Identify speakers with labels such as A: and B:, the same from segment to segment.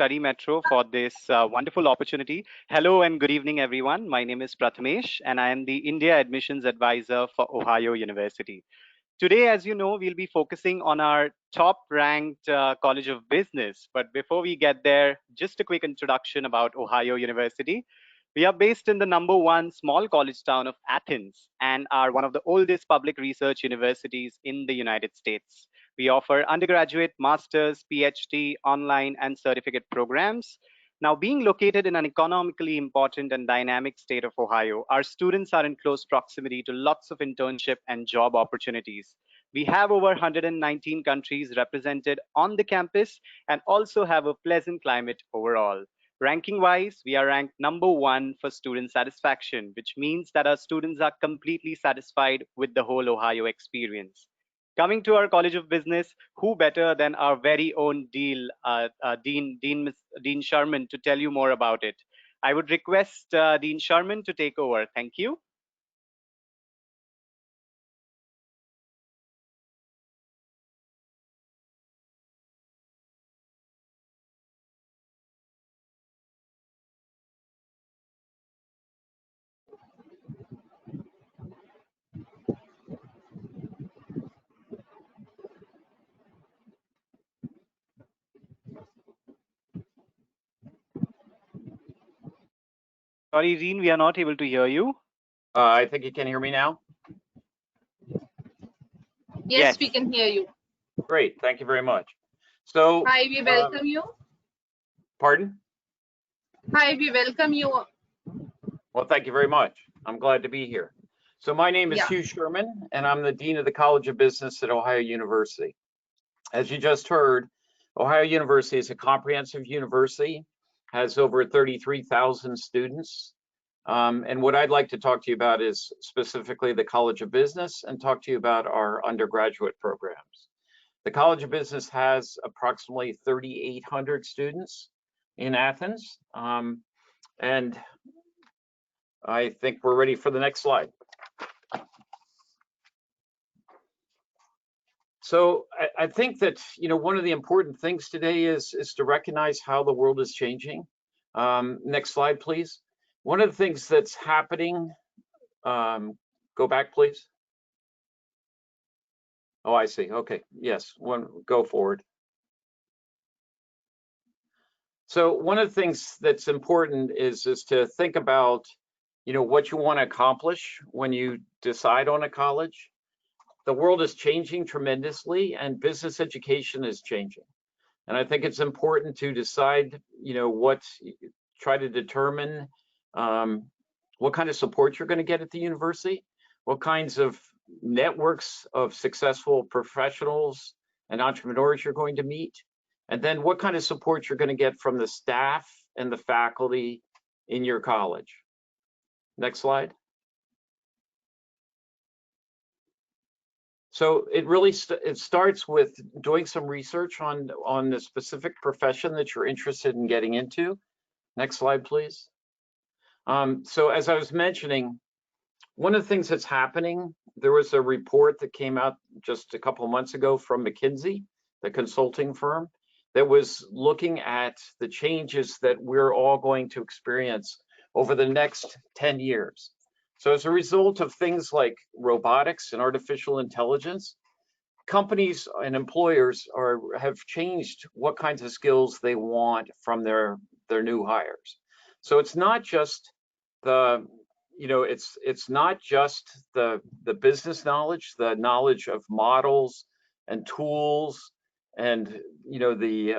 A: Study Metro for this wonderful opportunity. Hello and good evening, everyone. My name is Prathamesh, and I am the India Admissions Advisor for Ohio University. Today, as you know, we'll be focusing on our top ranked College of Business. But before we get there, just a quick introduction about Ohio University. We are based in the #1 small college town of Athens and are one of the oldest public research universities in the United States. We offer undergraduate, master's, PhD, online, and certificate programs. Now, being located in an economically important and dynamic state of Ohio, our students are in close proximity to lots of internship and job opportunities. We have over 119 countries represented on the campus and also have a pleasant climate overall. Ranking wise, we are ranked #1 for student satisfaction, which means that our students are completely satisfied with the whole Ohio experience. Coming to our College of Business, who better than our very own Dean Sharman to tell you more about it? I would request Dean Sharman to take over. Thank you. Sorry, Dean, we are not able to hear you.
B: I think you can hear me now.
C: Yes, we can hear you.
B: Great, thank you very much. So,
C: hi, we welcome you.
B: Pardon?
C: Hi, we welcome you.
B: Well, thank you very much. I'm glad to be here. So my name is Hugh Sherman, and I'm the Dean of the College of Business at Ohio University. As you just heard, Ohio University is a comprehensive university, has over 33,000 students. And what I'd like to talk to you about is specifically the College of Business and talk to you about our undergraduate programs. The College of Business has approximately 3,800 students in Athens. And I think we're ready for the next slide. So I think that, one of the important things today is to recognize how the world is changing. Next slide, please. One of the things that's happening, go back, please. Oh, I see. Okay. Yes. Go forward. So one of the things that's important is to think about, what you want to accomplish when you decide on a college. The world is changing tremendously and business education is changing. And I think it's important to decide, try to determine what kind of support you're going to get at the university, what kinds of networks of successful professionals and entrepreneurs you're going to meet, and then what kind of support you're going to get from the staff and the faculty in your college. Next slide. So it really starts with doing some research on the specific profession that you're interested in getting into. Next slide, please. So as I was mentioning, one of the things that's happening, there was a report that came out just a couple of months ago from McKinsey, the consulting firm, that was looking at the changes that we're all going to experience over the next 10 years. So as a result of things like robotics and artificial intelligence, companies and employers have changed what kinds of skills they want from their new hires. So it's not just the, it's not just the business knowledge, the knowledge of models and tools and, the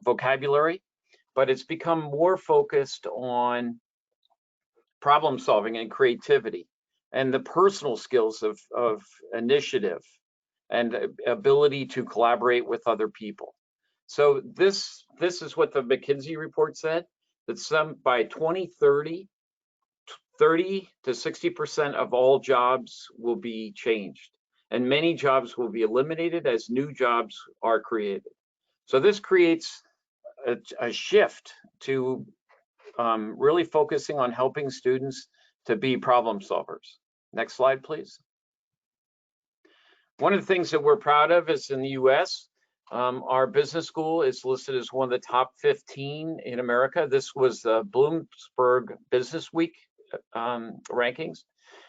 B: vocabulary, but it's become more focused on problem solving and creativity and the personal skills of initiative and ability to collaborate with other people. So this is what the McKinsey report said, that by 2030, 30 to 60% of all jobs will be changed and many jobs will be eliminated as new jobs are created. So this creates a shift to really focusing on helping students to be problem solvers. Next slide, please. One of the things that we're proud of is in the US, Our business school is listed as one of the top 15 in America. This was the Bloomberg Business Week rankings.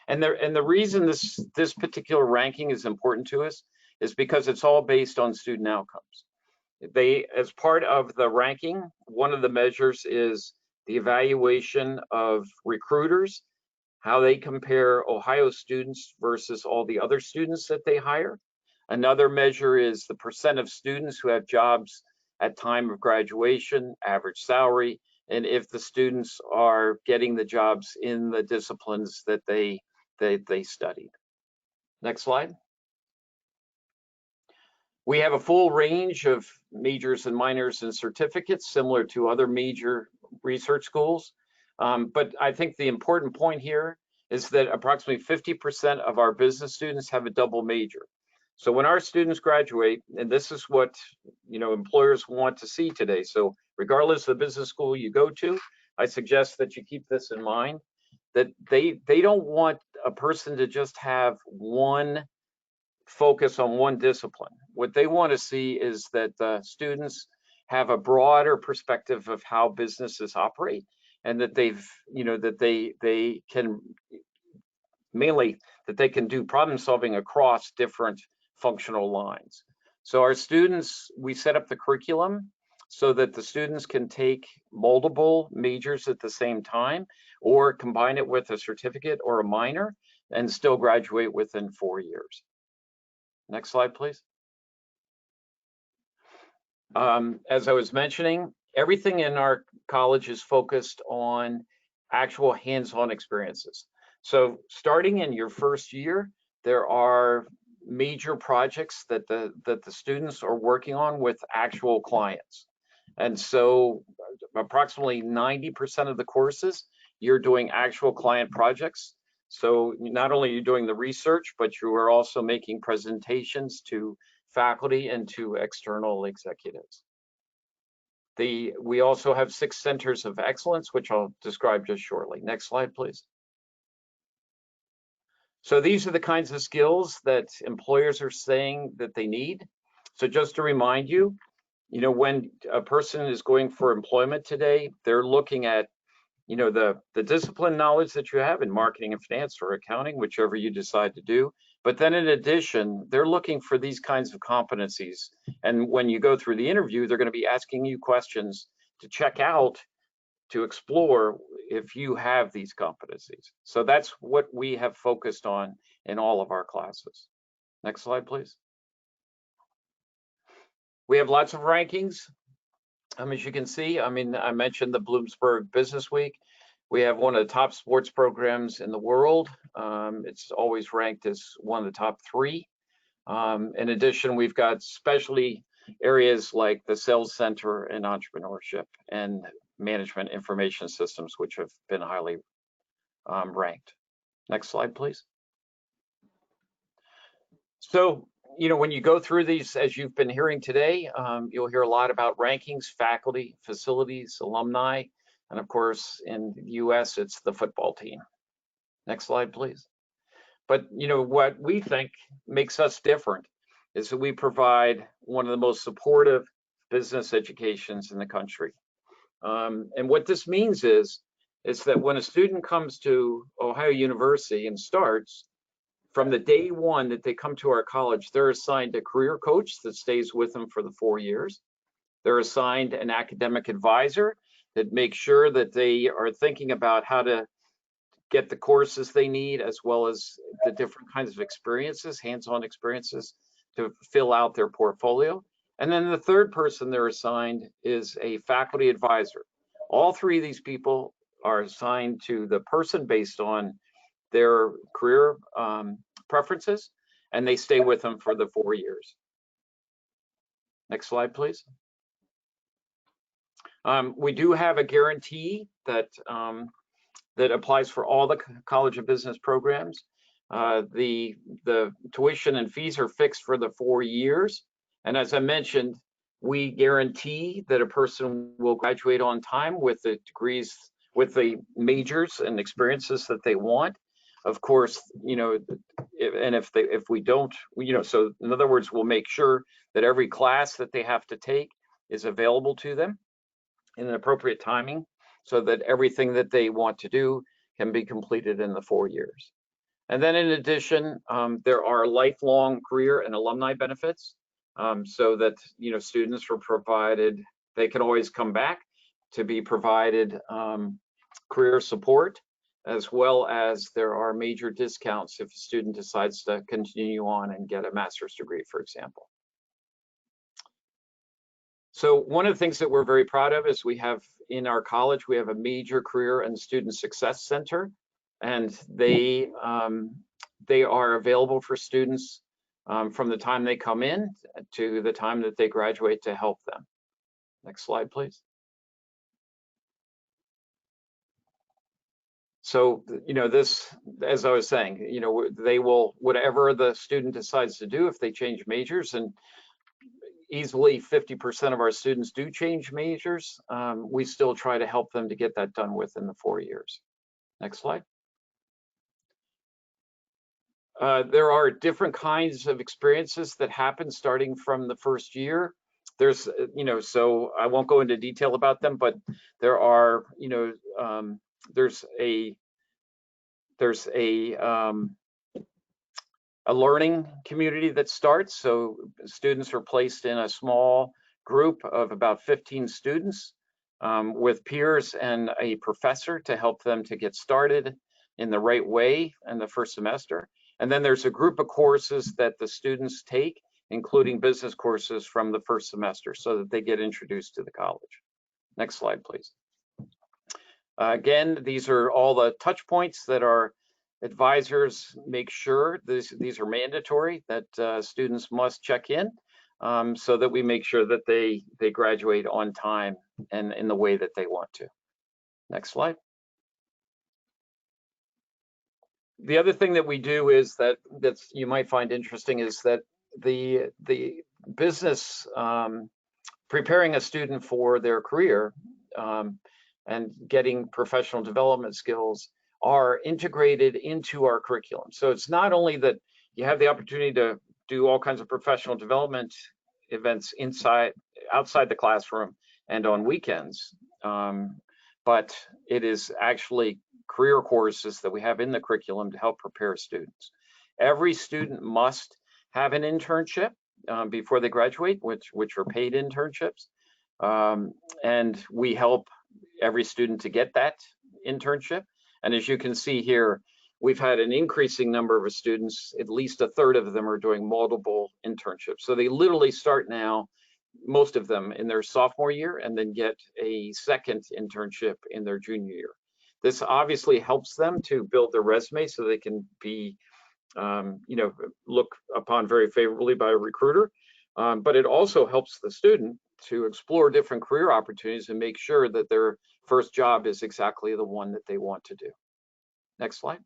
B: And the reason this particular ranking is important to us is because it's all based on student outcomes. As part of the ranking, one of the measures is the evaluation of recruiters, how they compare Ohio students versus all the other students that they hire. Another measure is the percent of students who have jobs at time of graduation, average salary, and if the students are getting the jobs in the disciplines that they studied. Next slide. We have a full range of majors and minors and certificates similar to other major research schools. But I think the important point here is that approximately 50% of our business students have a double major. So when our students graduate, and this is what employers want to see today. So regardless of the business school you go to, I suggest that you keep this in mind, that they don't want a person to just have one focus on one discipline. What they want to see is that students have a broader perspective of how businesses operate, and that they can mainly that they can do problem solving across different functional lines. So our students, we set up the curriculum so that the students can take multiple majors at the same time, or combine it with a certificate or a minor and still graduate within 4 years. Next slide, please. As I was mentioning, everything in our college is focused on actual hands-on experiences. So starting in your first year, there are major projects that the students are working on with actual clients. And so approximately 90% of the courses, you're doing actual client projects. So not only are you doing the research, but you are also making presentations to faculty and to external executives. We also have 6 centers of excellence, which I'll describe just shortly. Next slide, please. So these are the kinds of skills that employers are saying that they need. So just to remind you, when a person is going for employment today, they're looking at the discipline knowledge that you have in marketing and finance or accounting, whichever you decide to do. But then in addition, they're looking for these kinds of competencies. And when you go through the interview, they're going to be asking you questions to check out, to explore if you have these competencies. So that's what we have focused on in all of our classes. Next slide, please. We have lots of rankings. As you can see, I mentioned the Bloomberg Business Week. We have one of the top sports programs in the world. It's always ranked as one of the top 3. In addition, we've got specialty areas like the sales center and entrepreneurship and management information systems, which have been highly ranked. Next slide, please. So, when you go through these, as you've been hearing today, you'll hear a lot about rankings, faculty, facilities, alumni, and of course, in the US, it's the football team. Next slide, please. But, what we think makes us different is that we provide one of the most supportive business educations in the country. And what this means is that when a student comes to Ohio University and starts, from the day one that they come to our college, they're assigned a career coach that stays with them for the 4 years. They're assigned an academic advisor that makes sure that they are thinking about how to get the courses they need, as well as the different kinds of experiences, hands-on experiences, to fill out their portfolio. And then the third person they're assigned is a faculty advisor. All 3 of these people are assigned to the person based on their career preferences, and they stay with them for the 4 years. Next slide, please. We do have a guarantee that applies for all the College of Business programs. The tuition and fees are fixed for the 4 years. And as I mentioned, we guarantee that a person will graduate on time with the degrees, with the majors and experiences that they want. of course, if we don't, so in other words, we'll make sure that every class that they have to take is available to them in an appropriate timing so that everything that they want to do can be completed in the 4 years. And then in addition, there are lifelong career and alumni benefits, so that, students are provided, they can always come back to be provided career support, as well as there are major discounts if a student decides to continue on and get a master's degree, for example. So one of the things that we're very proud of is we have in our college, we have a major career and student success center, and they are available for students from the time they come in to the time that they graduate to help them. Next slide, please. So, this, as I was saying, they will, whatever the student decides to do, if they change majors, and easily 50% of our students do change majors, we still try to help them to get that done within the 4 years. Next slide. There are different kinds of experiences that happen starting from the first year. There's, so I won't go into detail about them, but there are, there's a learning community that starts. So students are placed in a small group of about 15 students with peers and a professor to help them to get started in the right way in the first semester. And then there's a group of courses that the students take, including business courses from the first semester, so that they get introduced to the college. Next slide, please. Again, these are all the touch points that our advisors make sure, these are mandatory, that students must check in, so that we make sure that they graduate on time and in the way that they want to. Next slide. The other thing that we do is that's you might find interesting is that the business, preparing a student for their career and getting professional development skills are integrated into our curriculum. So it's not only that you have the opportunity to do all kinds of professional development events outside the classroom and on weekends, but it is actually career courses that we have in the curriculum to help prepare students. Every student must have an internship before they graduate, which are paid internships. And we help every student to get that internship. And as you can see here, we've had an increasing number of students, at least a third of them are doing multiple internships. So they literally start now, most of them in their sophomore year, and then get a second internship in their junior year. This obviously helps them to build their resume so they can be, look upon very favorably by a recruiter. But it also helps the student to explore different career opportunities and make sure that their first job is exactly the one that they want to do. Next slide.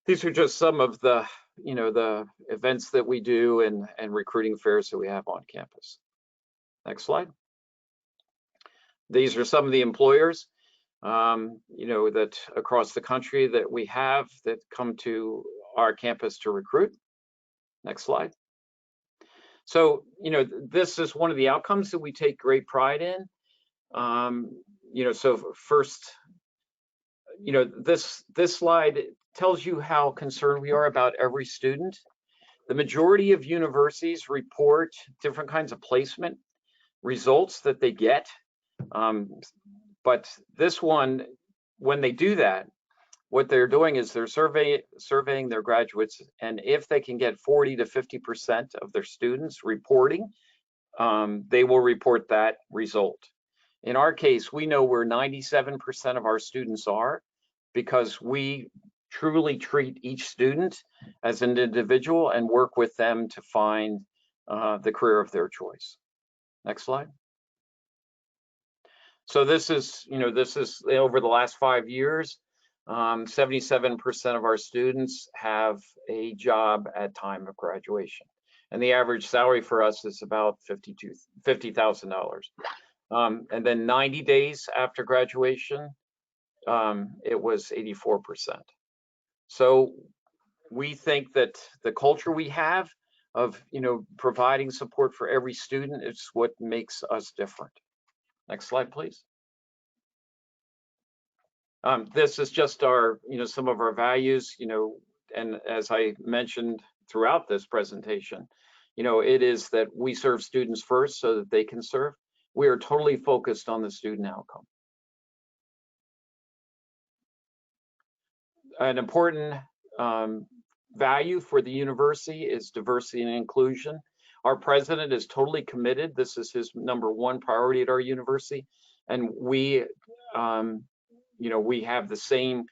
B: These are just some of the, the events that we do and recruiting fairs that we have on campus. Next slide. These are some of the employers, that across the country that we have that come to our campus to recruit. Next slide. So, this is one of the outcomes that we take great pride in. So first, this slide tells you how concerned we are about every student. The majority of universities report different kinds of placement results that they get. But this one, when they do that, what they're doing is they're surveying their graduates, and if they can get 40 to 50% of their students reporting, they will report that result. In our case, we know where 97% of our students are because we truly treat each student as an individual and work with them to find the career of their choice. Next slide. So this is over the last 5 years, 77% of our students have a job at time of graduation. And the average salary for us is about $50,000. And then 90 days after graduation, it was 84%. So we think that the culture we have of, providing support for every student is what makes us different. Next slide, please. This is just our, some of our values, and as I mentioned throughout this presentation, it is that we serve students first so that they can serve. We are totally focused on the student outcome. An important value for the university is diversity and inclusion. Our president is totally committed. This is his #1 priority at our university. And we, we have the same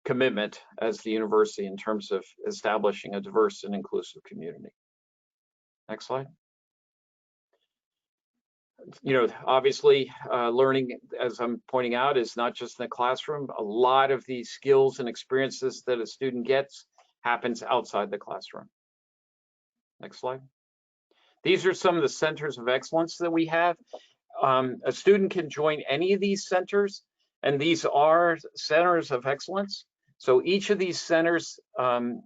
B: commitment as the university in terms of establishing a diverse and inclusive community. Next slide. Obviously, learning, as I'm pointing out, is not just in the classroom. A lot of the skills and experiences that a student gets happens outside the classroom. Next slide. These are some of the centers of excellence that we have. A student can join any of these centers, and these are centers of excellence. So each of these centers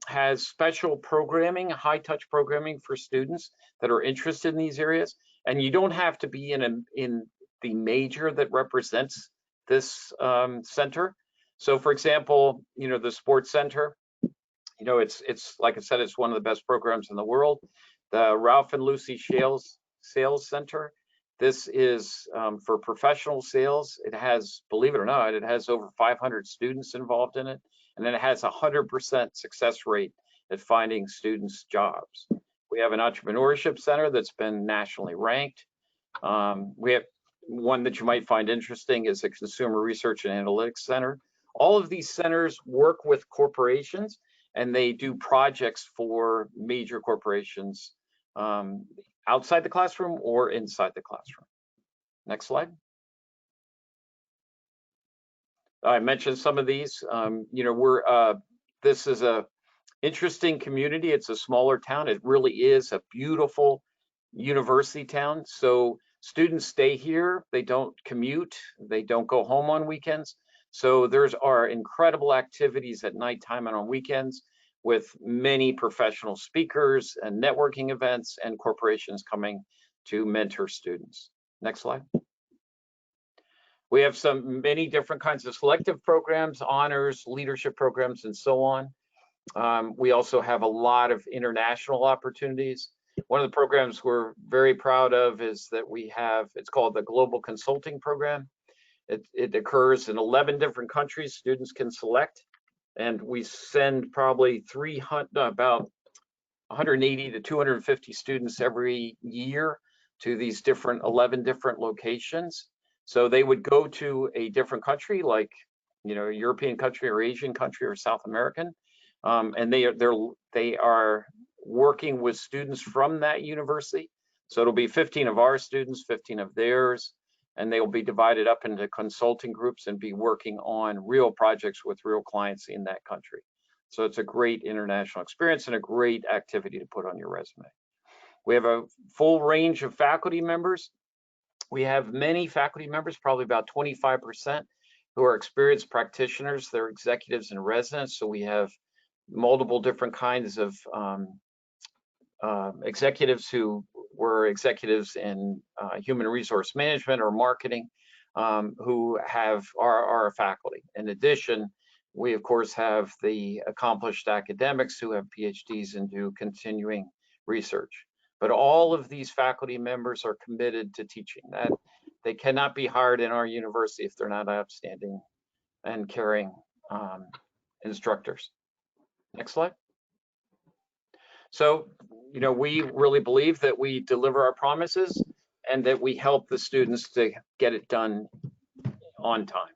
B: has special programming, high-touch programming for students that are interested in these areas. And you don't have to be in the major that represents this center. So for example, the sports center, it's like I said, it's one of the best programs in the world. The Ralph and Lucy Shales Sales Center, this is for professional sales. It has, believe it or not, it has over 500 students involved in it. And then it has 100% success rate at finding students jobs. We have an entrepreneurship center that's been nationally ranked. We have one that you might find interesting is a consumer research and analytics center. All of these centers work with corporations and they do projects for major corporations outside the classroom or inside the classroom. Next slide. I mentioned some of these. This is a interesting community. It's a smaller town. It really is a beautiful university town. So students stay here. They don't commute. They don't go home on weekends. So there's our incredible activities at nighttime and on weekends with many professional speakers and networking events and corporations coming to mentor students. Next slide. We have many different kinds of selective programs, honors, leadership programs, and so on. We also have a lot of international opportunities. One of the programs we're very proud of is that we have, it's called the Global Consulting Program. It occurs in 11 different countries. Students can select, and we send probably about 180 to 250 students every year to these 11 different locations. So they would go to a different country, like a European country or Asian country or South American, and they are working with students from that university. So it'll be 15 of our students, 15 of theirs, and they will be divided up into consulting groups and be working on real projects with real clients in that country. So it's a great international experience and a great activity to put on your resume. We have a full range of faculty members. We have many faculty members, probably about 25%, who are experienced practitioners. They're executives and residents. So we have multiple different kinds of executives who were executives in human resource management or marketing, who are our faculty. In addition, we of course have the accomplished academics who have PhDs and do continuing research. But all of these faculty members are committed to teaching. That they cannot be hired in our university if they're not outstanding and caring instructors. Next slide. So, we really believe that we deliver our promises and that we help the students to get it done on time.